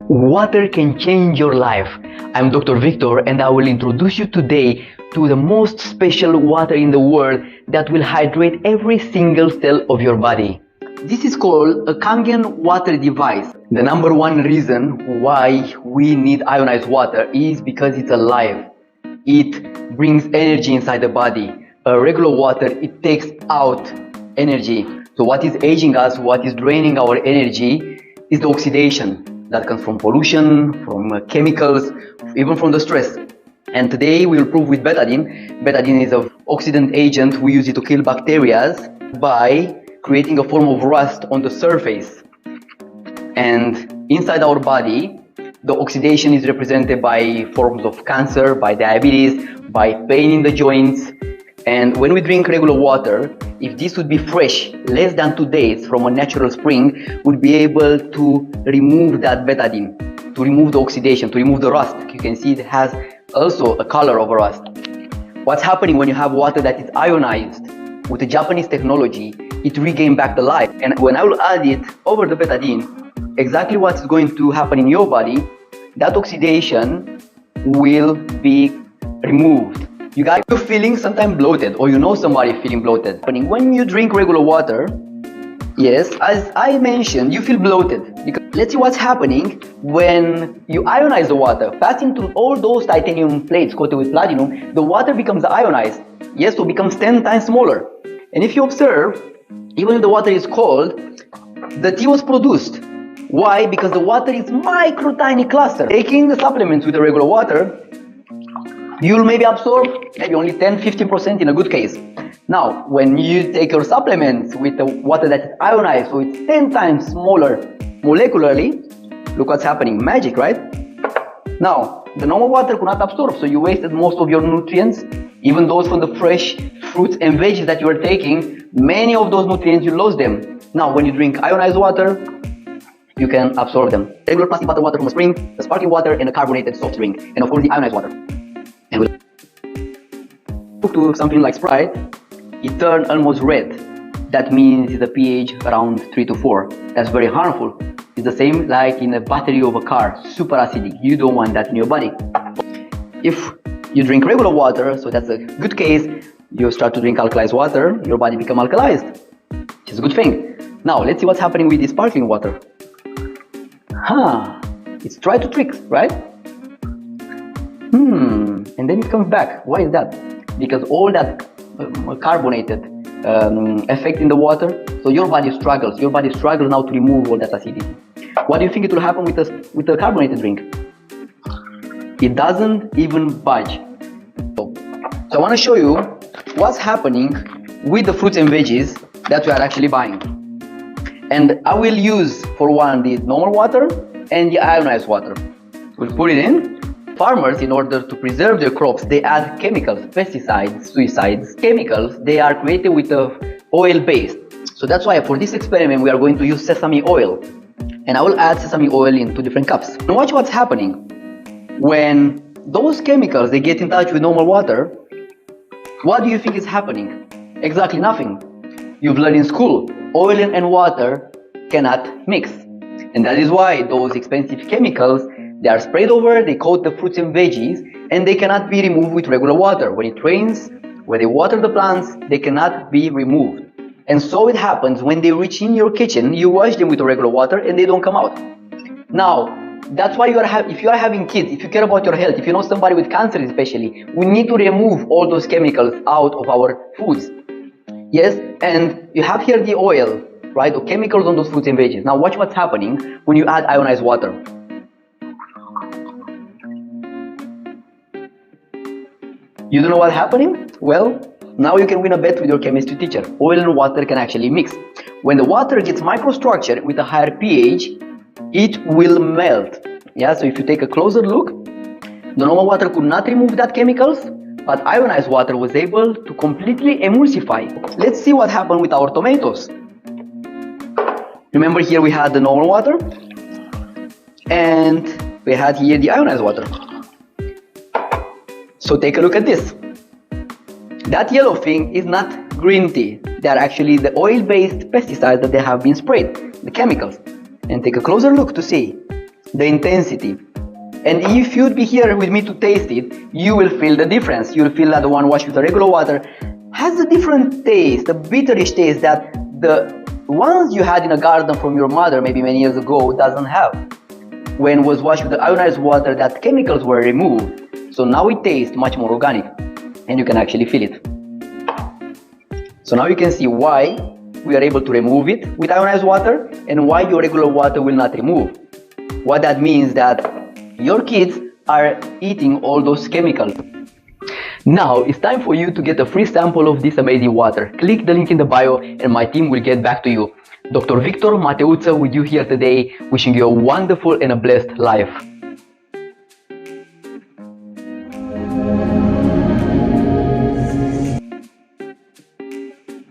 Water can change your life. I'm Dr. Victor and I will introduce you today to the most special water in the world that will hydrate every single cell of your body. This is called a Kangen water device. The number one reason why we need ionized water is because it's alive. It brings energy inside the body. A regular water, it takes out energy. So what is aging us, what is draining our energy is the oxidation that comes from pollution, from chemicals, even from the stress. And today we will prove with betadine. Betadine is an oxidant agent. We use it to kill bacteria by creating a form of rust on the surface. And inside our body, the oxidation is represented by forms of cancer, by diabetes, by pain in the joints. And when we drink regular water, if this would be fresh, less than 2 days from a natural spring, we'd be able to remove that betadine, to remove the oxidation, to remove the rust. You can see it has also a color of a rust. What's happening when you have water that is ionized? With the Japanese technology, it regains back the life. And when I will add it over the betadine, exactly what's going to happen in your body, that oxidation will be removed. You guys are feeling sometimes bloated, or you know somebody feeling bloated. When you drink regular water, yes, as I mentioned, you feel bloated. Because let's see what's happening when you ionize the water. Passing through all those titanium plates coated with platinum, the water becomes ionized. Yes, so it becomes 10 times smaller. And if you observe, even if the water is cold, the tea was produced. Why? Because the water is micro tiny cluster. Taking the supplements with the regular water, you'll maybe absorb maybe only 10-15% in a good case. Now, when you take your supplements with the water that is ionized, so it's 10 times smaller molecularly, look what's happening. Magic, right? Now, the normal water could not absorb, so you wasted most of your nutrients, even those from the fresh fruits and veggies that you are taking. Many of those nutrients, you lost them. Now, when you drink ionized water, you can absorb them. Regular plastic bottled water from a spring, the sparkling water, and a carbonated soft drink, and of course the ionized water. And we'll look to something like Sprite, it turned almost red. That means the pH around 3 to 4. That's very harmful. It's the same like in a battery of a car, super acidic. You don't want that in your body. If you drink regular water, so that's a good case, you start to drink alkalized water, your body becomes alkalized. It's a good thing. Now, let's see what's happening with this sparkling water. It's try to trick, right? And then it comes back. Why is that? Because all that carbonated effect in the water, so your body struggles. Your body struggles now to remove all that acidity. What do you think it will happen with the carbonated drink? It doesn't even budge. So I want to show you what's happening with the fruits and veggies that we are actually buying. And I will use, for one, the normal water and the ionized water. We'll put it in. Farmers, in order to preserve their crops, they add chemicals, pesticides, suicides, chemicals. They are created with the oil base. So that's why for this experiment, we are going to use sesame oil. And I will add sesame oil in 2 different cups. And watch what's happening. When those chemicals, they get in touch with normal water, what do you think is happening? Exactly nothing. You've learned in school, oil and water cannot mix. And that is why those expensive chemicals, they are sprayed over, they coat the fruits and veggies, and they cannot be removed with regular water. When it rains, when they water the plants, they cannot be removed. And so it happens when they reach in your kitchen, you wash them with regular water and they don't come out. Now, that's why if you are having kids, if you care about your health, if you know somebody with cancer especially, we need to remove all those chemicals out of our foods. Yes, and you have here the oil, right, the chemicals on those fruits and veggies. Now watch what's happening when you add ionized water. You don't know what's happening? Well, now you can win a bet with your chemistry teacher. Oil and water can actually mix. When the water gets microstructured with a higher pH, it will melt. Yeah, so if you take a closer look, the normal water could not remove that chemicals, but ionized water was able to completely emulsify. Let's see what happened with our tomatoes. Remember here we had the normal water, and we had here the ionized water. So take a look at this. That yellow thing is not green tea. They are actually the oil-based pesticides that they have been sprayed, the chemicals. And take a closer look to see. the intensity. And if you'd be here with me to taste it, you will feel the difference. You'll feel that the one washed with the regular water has a different taste, a bitterish taste that the ones you had in a garden from your mother maybe many years ago doesn't have. When it was washed with the ionized water, that chemicals were removed. So now it tastes much more organic and you can actually feel it. So now you can see why we are able to remove it with ionized water and why your regular water will not remove. What that means that your kids are eating all those chemicals. Now it's time for you to get a free sample of this amazing water. Click the link in the bio and my team will get back to you. Dr. Victor Mateuta with you here today, wishing you a wonderful and a blessed life.